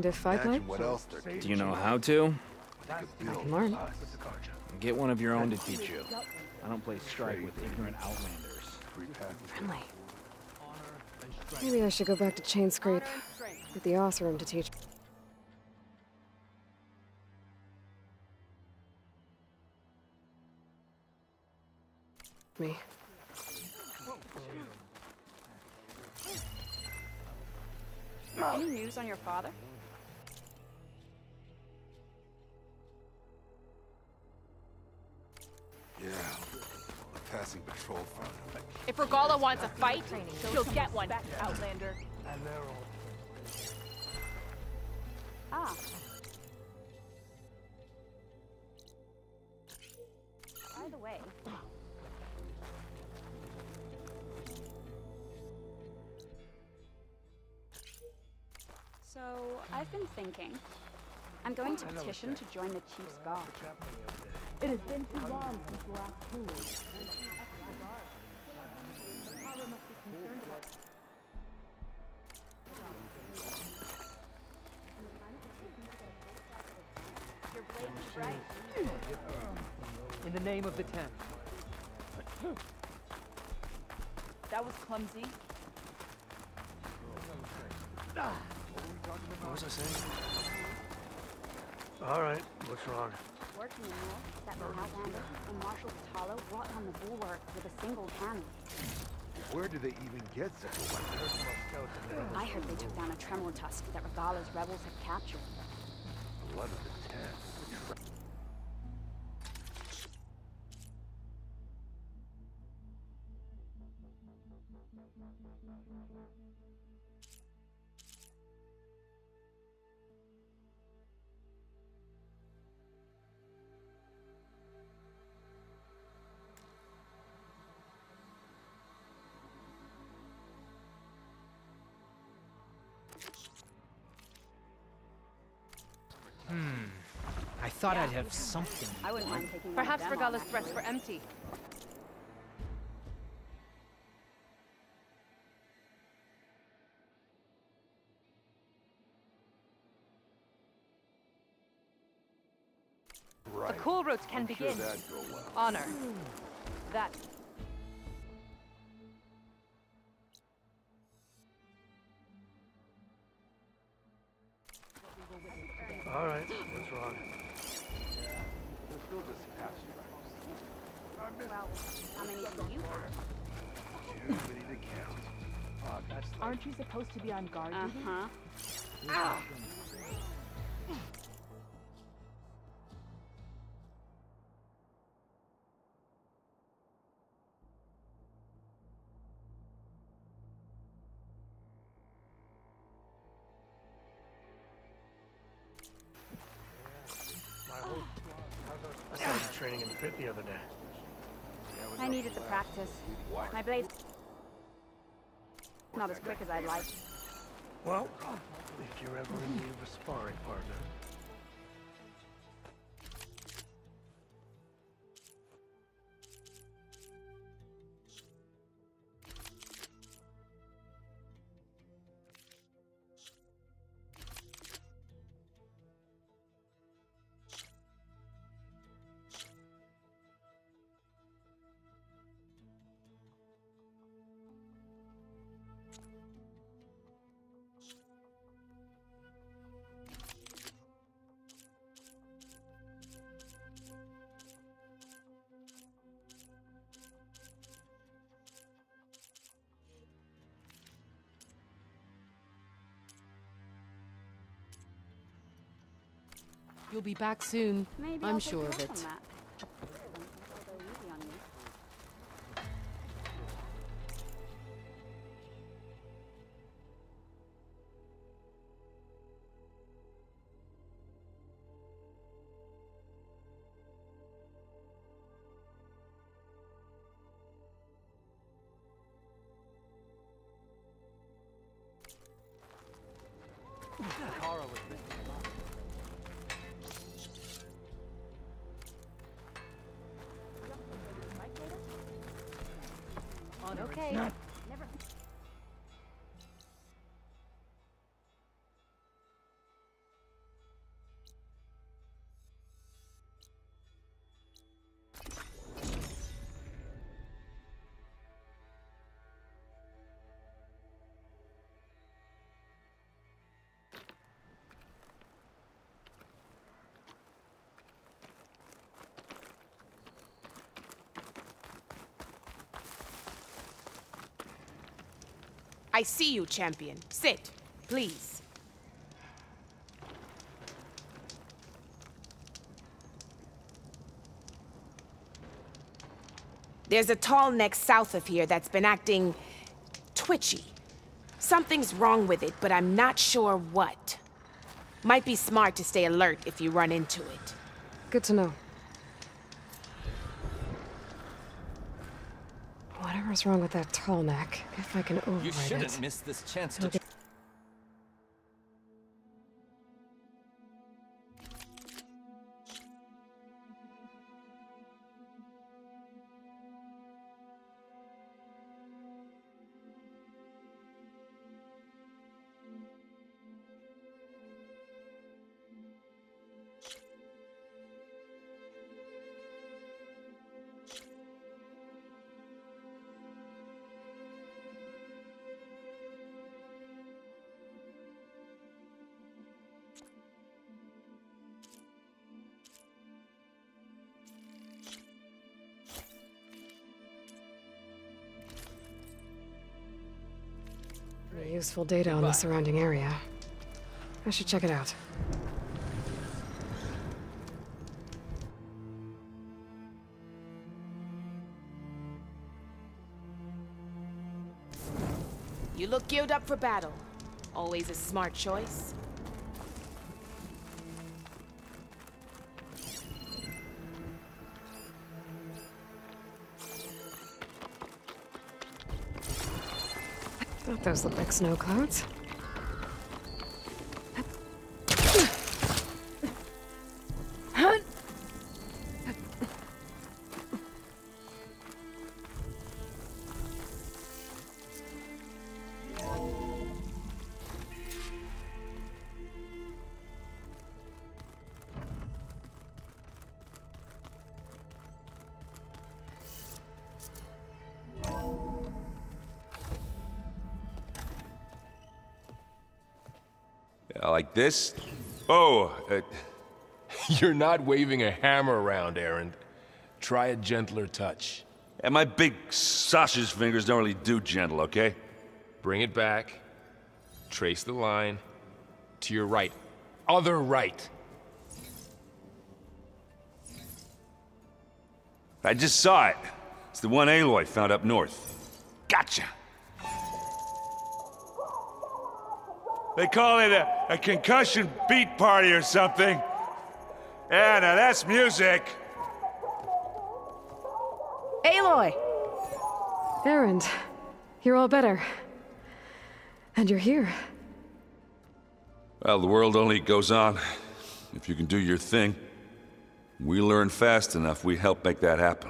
And if I play? Imagine what else they're Do you know how to? I can learn. Get one of your own to teach you. I don't play strike with ignorant outlanders. Friendly. Maybe I should go back to Chain Scrape. Get the Oseram to teach me. Any news on your father? Yeah, a passing patrol phone. If Regala wants a fight, she'll get one, Outlander. Ah. By the way... So, I've been thinking. I'm going to petition to join the Chief's Guard. It has been too long since the last coup. You're blatantly right. In the name of the Ten. That was clumsy. What was I saying? All right, what's wrong? Working in North, that Outlander and Marshal Patalo brought on the bulwark with a single cannon. Where do they even get such a weapon? I heard they took down a Tremor Tusk that Regala's rebels had captured. Blood of the Ten. I thought I'd have something. I wouldn't mind taking Perhaps one of them on. Regala's threats were empty. Right. The cool route can I'm begin. sure that'd go well. Honor. That. All right, what's wrong? They're still just past tracks. Well, how many do you have? Too many to count. Aren't you supposed to be on guard? Uh-huh. I started training in the pit the other day. I needed the practice. My blade's not as quick as I'd like. Well, if you're ever in need of a sparring partner. You'll be back soon. Maybe I'm I'll take sure you of up it. on that. They'll go easy on you. Kara was missing a lot. Okay. Never. I see you, champion. Sit, please. There's a tall neck south of here that's been acting twitchy. Something's wrong with it, but I'm not sure what. Might be smart to stay alert if you run into it. Good to know. Whatever's wrong with that tall neck, if I can override it. You shouldn't miss this chance to... Useful data on the surrounding area. I should check it out. You look geared up for battle. Always a smart choice. Thought those looked like snow clouds. Like this? Oh, you're not waving a hammer around, Erend. Try a gentler touch. And my big sausage fingers don't really do gentle, okay? Bring it back. Trace the line. To your right. Other right. I just saw it. It's the one Aloy found up north. Gotcha! They call it a concussion beat party or something. Yeah, now that's music. Aloy! Erend, you're all better. And you're here. Well, the world only goes on if you can do your thing. We learn fast enough, we help make that happen.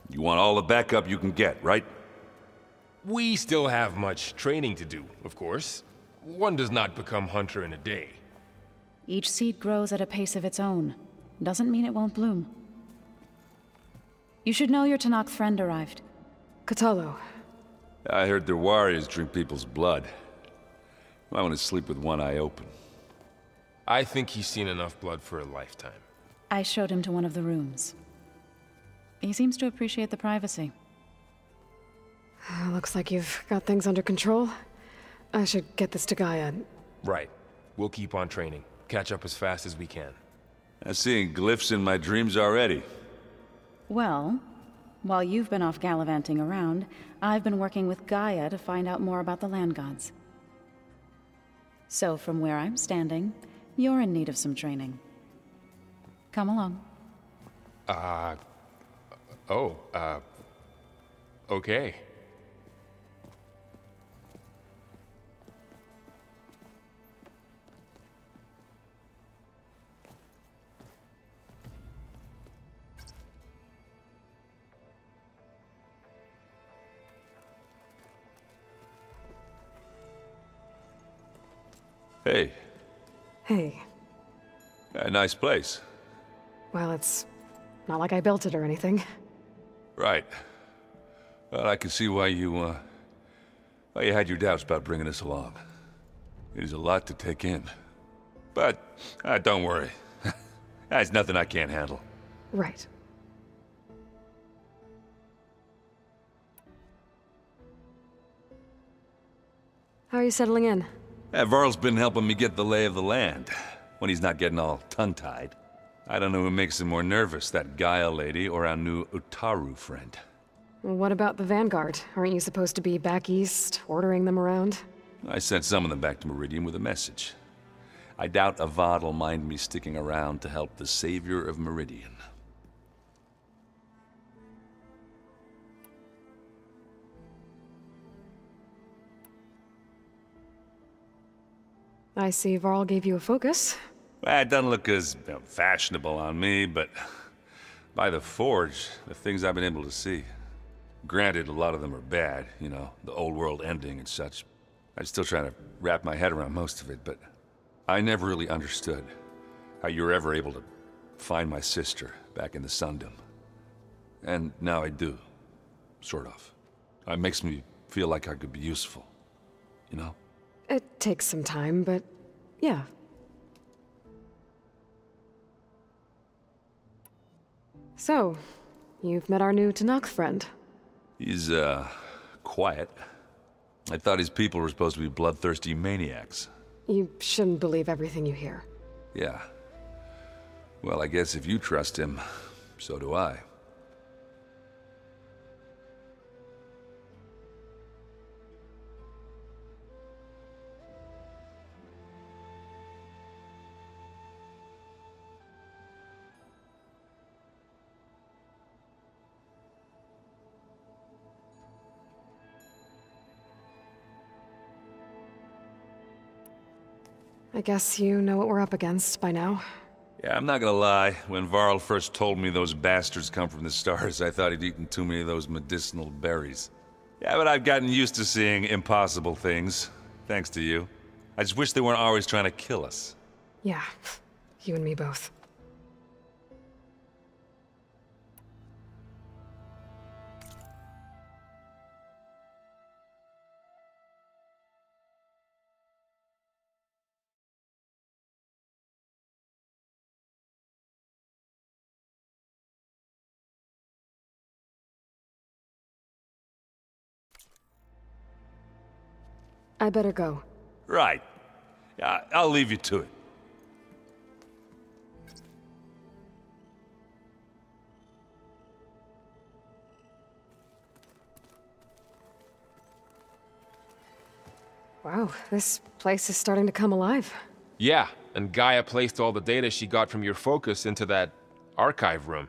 You want all the backup you can get, right? We still have much training to do, of course. One does not become hunter in a day. Each seed grows at a pace of its own. Doesn't mean it won't bloom. You should know your Tenakth friend arrived. Kotallo. I heard their warriors drink people's blood. I want to sleep with one eye open. I think he's seen enough blood for a lifetime. I showed him to one of the rooms. He seems to appreciate the privacy. Looks like you've got things under control. I should get this to Gaia. Right. We'll keep on training. Catch up as fast as we can. I'm seeing glyphs in my dreams already. Well, while you've been off gallivanting around, I've been working with Gaia to find out more about the land gods. So from where I'm standing, you're in need of some training. Come along. Okay. Hey. Hey. A nice place. Well, it's not like I built it or anything. Right. Well, I can see why you had your doubts about bringing us along. It is a lot to take in. But, don't worry. There's nothing I can't handle. Right. How are you settling in? Varl's been helping me get the lay of the land, when he's not getting all tongue-tied. I don't know who makes him more nervous, that Gaia lady or our new Utaru friend. What about the Vanguard? Aren't you supposed to be back east, ordering them around? I sent some of them back to Meridian with a message. I doubt Avad will mind me sticking around to help the savior of Meridian. I see Varl gave you a focus. Well, it doesn't look as fashionable on me, but by the Forge, the things I've been able to see. Granted, a lot of them are bad, you know, the old world ending and such. I'm still trying to wrap my head around most of it, but I never really understood how you were ever able to find my sister back in the Sundom. And now I do, sort of. It makes me feel like I could be useful, you know? It takes some time, but yeah. So, you've met our new Tanakh friend. He's, quiet. I thought his people were supposed to be bloodthirsty maniacs. You shouldn't believe everything you hear. Yeah. Well, I guess if you trust him, so do I. I guess you know what we're up against by now. Yeah, I'm not gonna lie. When Varl first told me those bastards come from the stars, I thought he'd eaten too many of those medicinal berries. Yeah, but I've gotten used to seeing impossible things, thanks to you. I just wish they weren't always trying to kill us. Yeah, you and me both. I better go. Right. Yeah, I'll leave you to it. Wow, this place is starting to come alive. Yeah, and Gaia placed all the data she got from your focus into that archive room.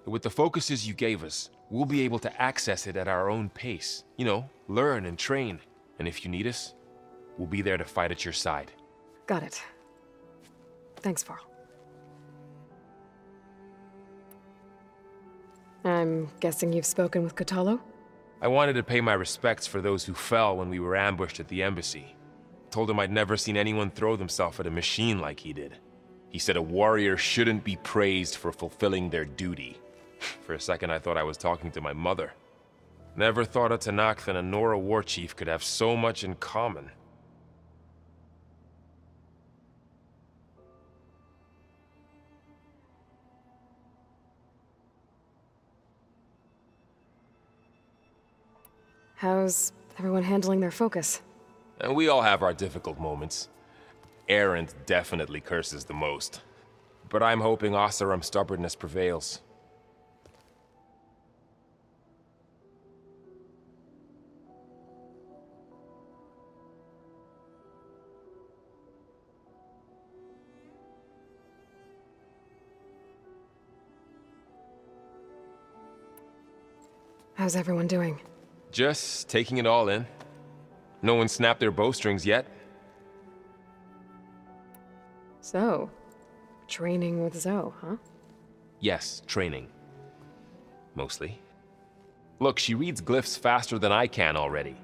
With the focuses you gave us, we'll be able to access it at our own pace. You know, learn and train. And if you need us, we'll be there to fight at your side. Got it. Thanks, Varl. I'm guessing you've spoken with Kotallo? I wanted to pay my respects for those who fell when we were ambushed at the embassy. Told him I'd never seen anyone throw themselves at a machine like he did. He said a warrior shouldn't be praised for fulfilling their duty. For a second I thought I was talking to my mother. Never thought a Tanakh and a Nora war chief could have so much in common. How's everyone handling their focus? And we all have our difficult moments. Erend definitely curses the most. But I'm hoping Oseram's stubbornness prevails. How's everyone doing? Just taking it all in. No one snapped their bowstrings yet. So, training with Zoe, huh? Yes, training. Mostly. Look, she reads glyphs faster than I can already.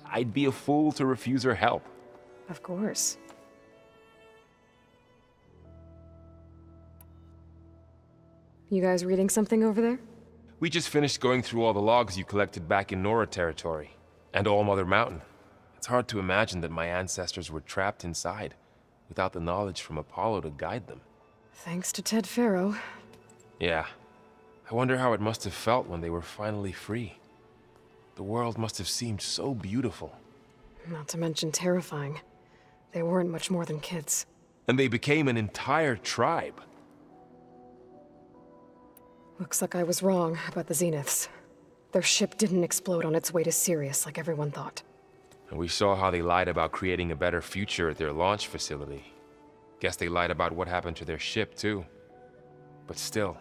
I'd be a fool to refuse her help. Of course. You guys reading something over there? We just finished going through all the logs you collected back in Nora territory, and All Mother Mountain. It's hard to imagine that my ancestors were trapped inside, without the knowledge from Apollo to guide them. Thanks to Ted Faro. Yeah. I wonder how it must have felt when they were finally free. The world must have seemed so beautiful. Not to mention terrifying. They weren't much more than kids. And they became an entire tribe. Looks like I was wrong about the Zeniths. Their ship didn't explode on its way to Sirius like everyone thought. And we saw how they lied about creating a better future at their launch facility. Guess they lied about what happened to their ship, too. But still,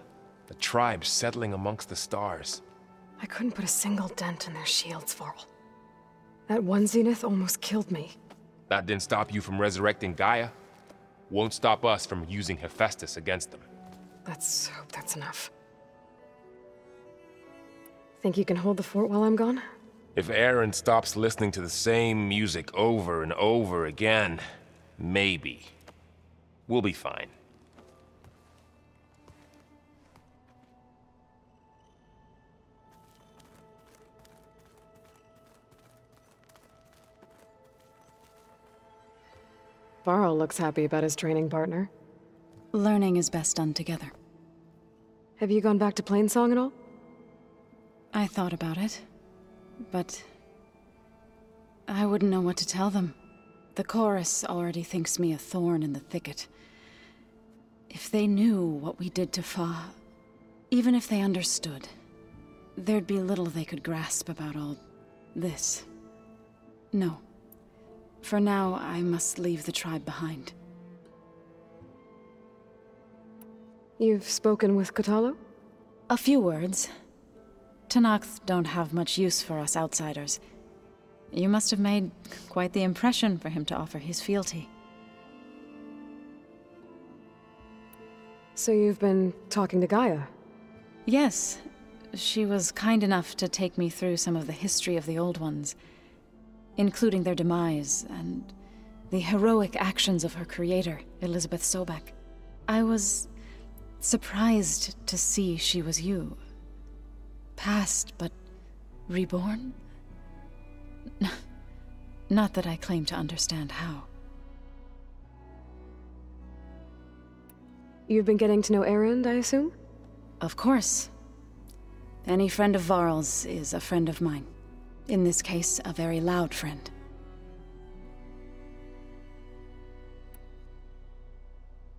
a tribe settling amongst the stars. I couldn't put a single dent in their shields, Varl. That one Zenith almost killed me. That didn't stop you from resurrecting Gaia. Won't stop us from using Hephaestus against them. Let's hope that's enough. Think you can hold the fort while I'm gone? If Aaron stops listening to the same music over and over again, maybe. We'll be fine. Varl looks happy about his training partner. Learning is best done together. Have you gone back to Plainsong at all? I thought about it, but I wouldn't know what to tell them. The chorus already thinks me a thorn in the thicket. If they knew what we did to Fa, even if they understood, there'd be little they could grasp about all this. No. For now, I must leave the tribe behind. You've spoken with Kotallo? A few words. Tenakth don't have much use for us outsiders. You must have made quite the impression for him to offer his fealty. So you've been talking to Gaia? Yes. She was kind enough to take me through some of the history of the Old Ones, including their demise and the heroic actions of her creator, Elizabeth Sobek. I was surprised to see she was you. Past, but reborn? Not that I claim to understand how. You've been getting to know Erend, I assume? Of course. Any friend of Varl's is a friend of mine. In this case, a very loud friend.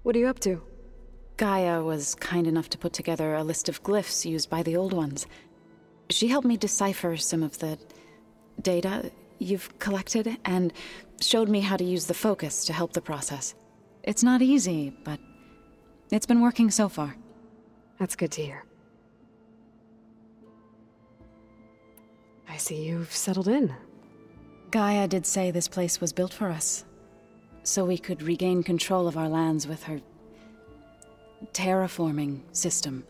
What are you up to? Gaia was kind enough to put together a list of glyphs used by the Old Ones. She helped me decipher some of the data you've collected, and showed me how to use the focus to help the process. It's not easy, but it's been working so far. That's good to hear. I see you've settled in. Gaia did say this place was built for us, so we could regain control of our lands with her terraforming system.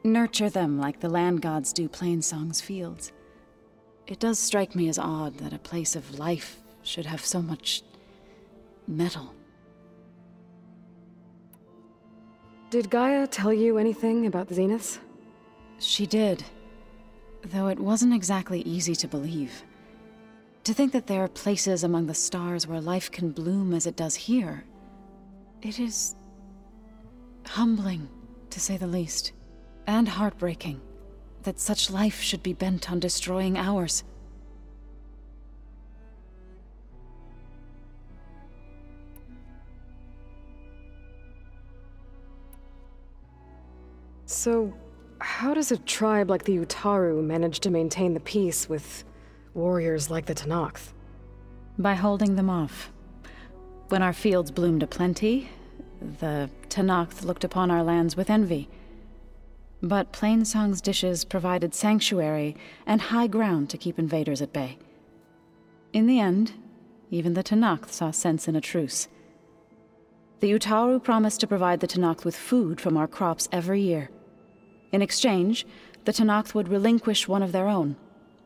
Nurture them like the land gods do Plainsong's fields. It does strike me as odd that a place of life should have so much metal. Did Gaia tell you anything about the Zeniths? She did, though it wasn't exactly easy to believe. To think that there are places among the stars where life can bloom as it does here, it is humbling, to say the least, and heartbreaking that such life should be bent on destroying ours. So, how does a tribe like the Utaru manage to maintain the peace with warriors like the Tenakth? By holding them off. When our fields bloomed aplenty, the Tenakth looked upon our lands with envy. But Plainsong's dishes provided sanctuary and high ground to keep invaders at bay. In the end, even the Tenakth saw sense in a truce. The Utaru promised to provide the Tenakth with food from our crops every year. In exchange, the Tenakth would relinquish one of their own,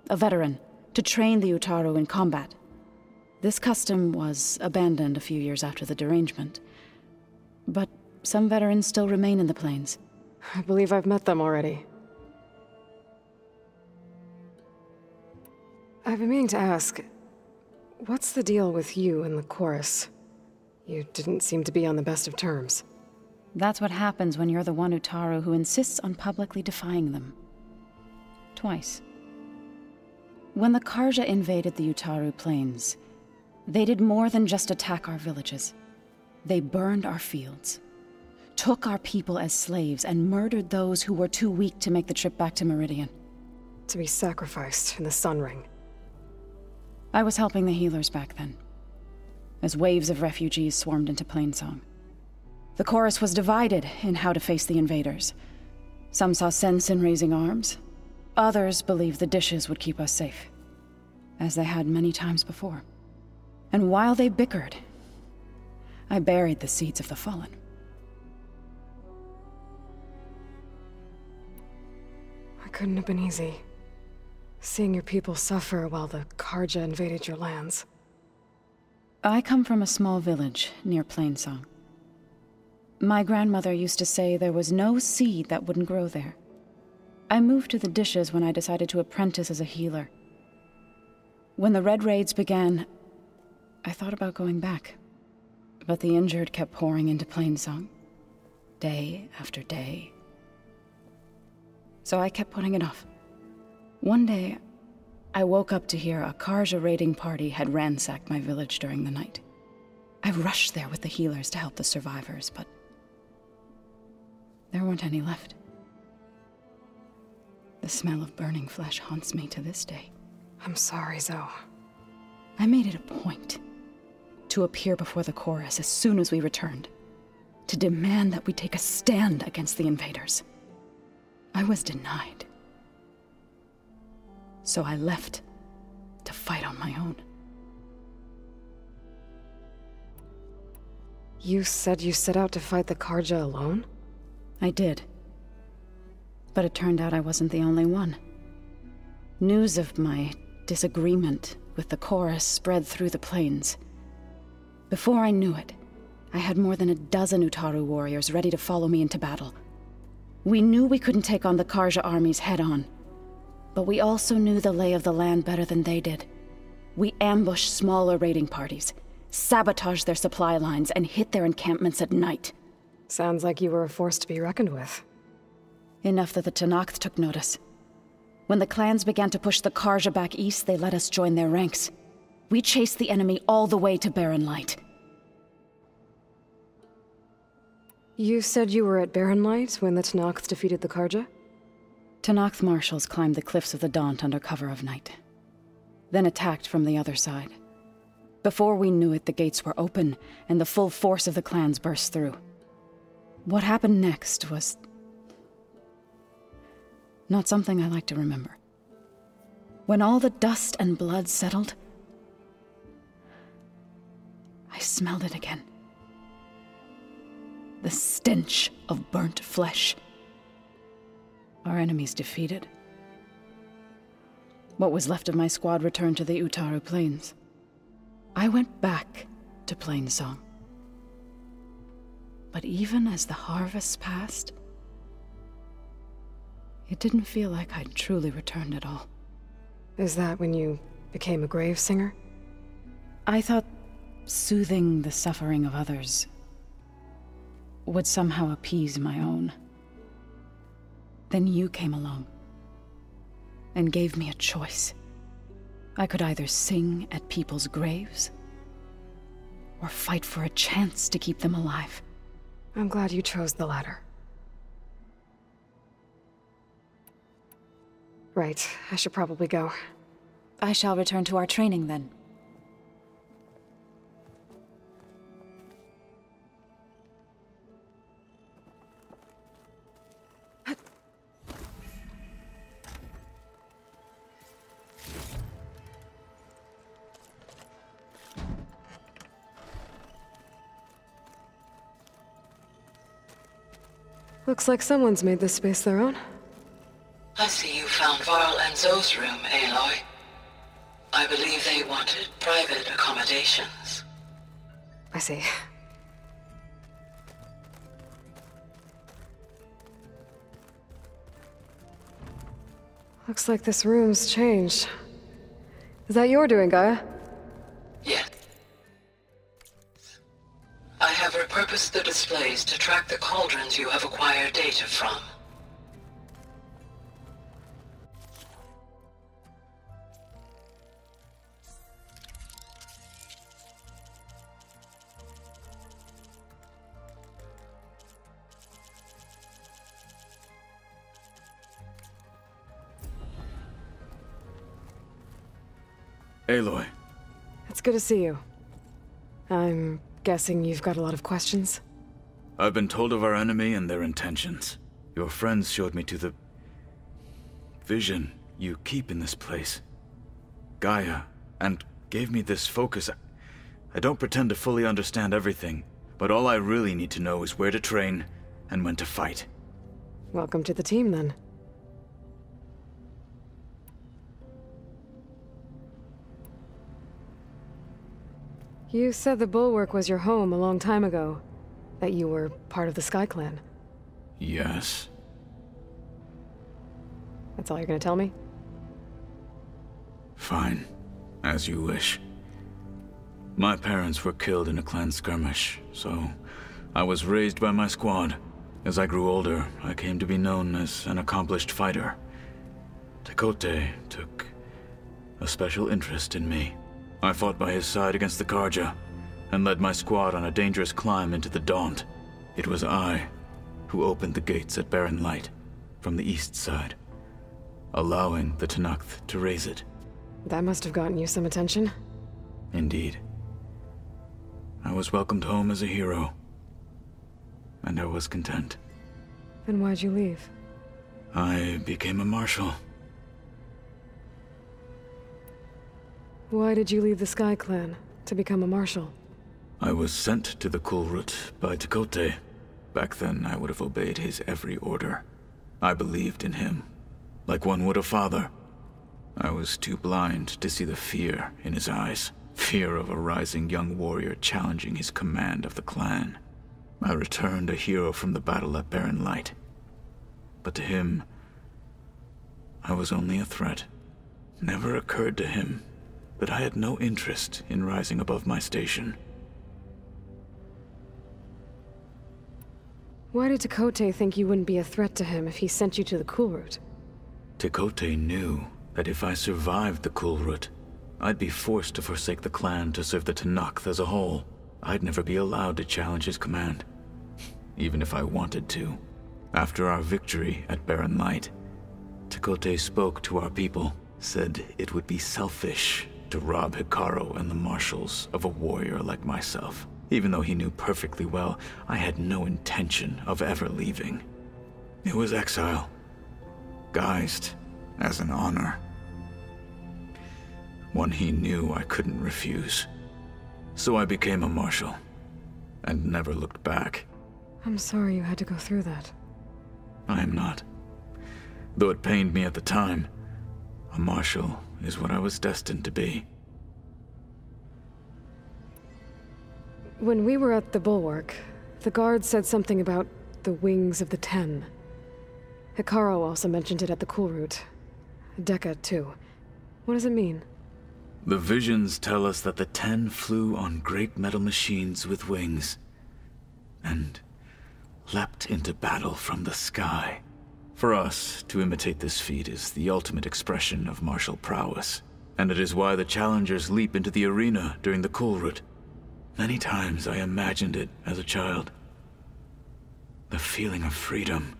a veteran, to train the Utaru in combat. This custom was abandoned a few years after the derangement. But some veterans still remain in the plains. I believe I've met them already. I've been meaning to ask, what's the deal with you and the chorus? You didn't seem to be on the best of terms. That's what happens when you're the one Utaru who insists on publicly defying them. Twice. When the Karja invaded the Utaru Plains, they did more than just attack our villages. They burned our fields, took our people as slaves, and murdered those who were too weak to make the trip back to Meridian. To be sacrificed in the Sun Ring. I was helping the healers back then, as waves of refugees swarmed into Plainsong. The chorus was divided in how to face the invaders. Some saw sense in raising arms. Others believed the dishes would keep us safe, as they had many times before. And while they bickered, I buried the seeds of the Fallen. It couldn't have been easy. Seeing your people suffer while the Karja invaded your lands. I come from a small village near Plainsong. My grandmother used to say there was no seed that wouldn't grow there. I moved to the dishes when I decided to apprentice as a healer. When the Red Raids began, I thought about going back. But the injured kept pouring into Plainsong, day after day. So I kept putting it off. One day, I woke up to hear a Karja raiding party had ransacked my village during the night. I rushed there with the healers to help the survivors, but there weren't any left. The smell of burning flesh haunts me to this day. I'm sorry, Zoe. I made it a point to appear before the chorus as soon as we returned, to demand that we take a stand against the invaders. I was denied. So I left to fight on my own. You said you set out to fight the Karja alone? I did. But it turned out I wasn't the only one. News of my disagreement with the chorus spread through the plains. Before I knew it, I had more than a dozen Utaru warriors ready to follow me into battle. We knew we couldn't take on the Karja armies head-on, but we also knew the lay of the land better than they did. We ambushed smaller raiding parties, sabotaged their supply lines, and hit their encampments at night. Sounds like you were a force to be reckoned with. Enough that the Tenakth took notice. When the clans began to push the Karja back east, they let us join their ranks. We chased the enemy all the way to Barren Light. You said you were at Barren Light when the Tenakth defeated the Karja? Tenakth marshals climbed the cliffs of the Daunt under cover of night, then attacked from the other side. Before we knew it, the gates were open, and the full force of the clans burst through. What happened next was not something I like to remember. When all the dust and blood settled, I smelled it again. The stench of burnt flesh. Our enemies defeated. What was left of my squad returned to the Utaru Plains. I went back to Plainsong. But even as the harvests passed, it didn't feel like I'd truly returned at all. Is that when you became a grave singer? I thought soothing the suffering of others would somehow appease my own. Then you came along and gave me a choice. I could either sing at people's graves or fight for a chance to keep them alive. I'm glad you chose the latter. Right, I should probably go. I shall return to our training then. Looks like someone's made this space their own. I see you found Varl and Zoe's room, Aloy. I believe they wanted private accommodations. I see. Looks like this room's changed. Is that your doing, Gaia? Yes. I have repurposed the displays to track the cauldrons you have acquired data from. Aloy. It's good to see you. I'm guessing you've got a lot of questions? I've been told of our enemy and their intentions. Your friends showed me to the vision you keep in this place, Gaia, and gave me this focus. I don't pretend to fully understand everything, but all I really need to know is where to train and when to fight. Welcome to the team, then. You said the Bulwark was your home a long time ago. That you were part of the Sky Clan. Yes. That's all you're gonna tell me? Fine. As you wish. My parents were killed in a clan skirmish, so I was raised by my squad. As I grew older, I came to be known as an accomplished fighter. Tekotteh took a special interest in me. I fought by his side against the Carja, and led my squad on a dangerous climb into the Daunt. It was I who opened the gates at Barren Light from the east side, allowing the Tenakth to raise it. That must have gotten you some attention. Indeed. I was welcomed home as a hero, and I was content. Then why'd you leave? I became a marshal. Why did you leave the Sky Clan to become a marshal? I was sent to the Kulrut by Tekotteh. Back then, I would have obeyed his every order. I believed in him, like one would a father. I was too blind to see the fear in his eyes. Fear of a rising young warrior challenging his command of the clan. I returned a hero from the battle at Barren Light. But to him, I was only a threat. Never occurred to him that I had no interest in rising above my station. Why did Tekotteh think you wouldn't be a threat to him if he sent you to the Kulrut? Tekotteh knew that if I survived the Kulrut, I'd be forced to forsake the clan to serve the Tenakth as a whole. I'd never be allowed to challenge his command, even if I wanted to. After our victory at Barren Light, Tekotteh spoke to our people, said it would be selfish to rob Hekarro and the marshals of a warrior like myself. Even though he knew perfectly well I had no intention of ever leaving. It was exile, guised as an honor. One he knew I couldn't refuse. So I became a marshal, and never looked back. I'm sorry you had to go through that. I am not. Though it pained me at the time, a marshal is what I was destined to be. When we were at the Bulwark, the guard said something about the Wings of the Ten. Hekarro also mentioned it at the Kulrut. Dekka, too. What does it mean? The visions tell us that the Ten flew on great metal machines with wings, and leapt into battle from the sky. For us, to imitate this feat is the ultimate expression of martial prowess, and it is why the challengers leap into the arena during the Kulrut. Many times I imagined it as a child. The feeling of freedom,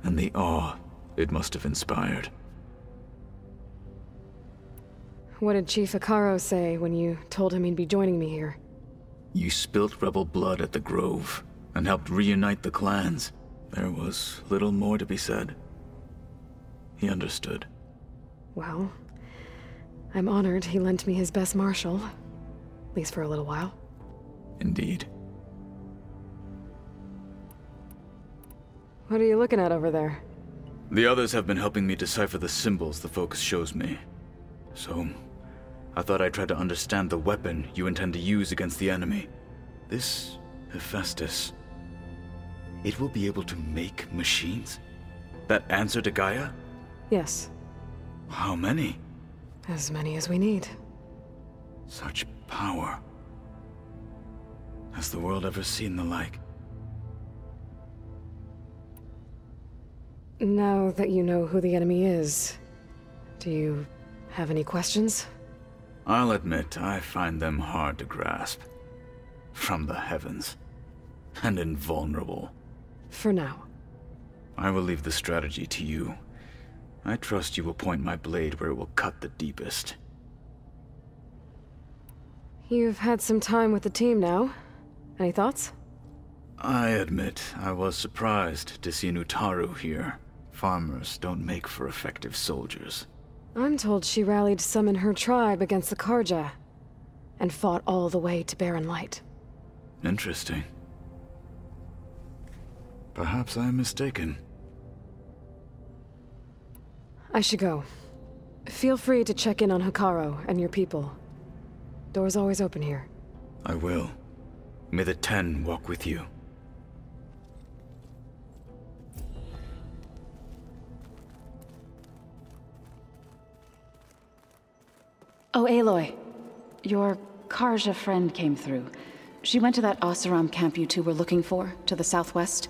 and the awe it must have inspired. What did Chief Hekarro say when you told him he'd be joining me here? You spilt rebel blood at the Grove, and helped reunite the clans. There was little more to be said. He understood. Well, I'm honored he lent me his best marshal. At least for a little while. Indeed. What are you looking at over there? The others have been helping me decipher the symbols the Focus shows me. So, I thought I'd try to understand the weapon you intend to use against the enemy. This Hephaestus, it will be able to make machines? That answer to Gaia? Yes. How many? As many as we need. Such power. Has the world ever seen the like? Now that you know who the enemy is, do you have any questions? I'll admit, I find them hard to grasp. From the heavens. And invulnerable. For now. I will leave the strategy to you. I trust you will point my blade where it will cut the deepest. You've had some time with the team now. Any thoughts? I admit, I was surprised to see Nutaru here. Farmers don't make for effective soldiers. I'm told she rallied some in her tribe against the Karja, and fought all the way to Barren Light. Interesting. Perhaps I am mistaken. I should go. Feel free to check in on Hekarro and your people. Door's always open here. I will. May the Ten walk with you. Oh, Aloy. Your Karja friend came through. She went to that Oseram camp you two were looking for, to the southwest.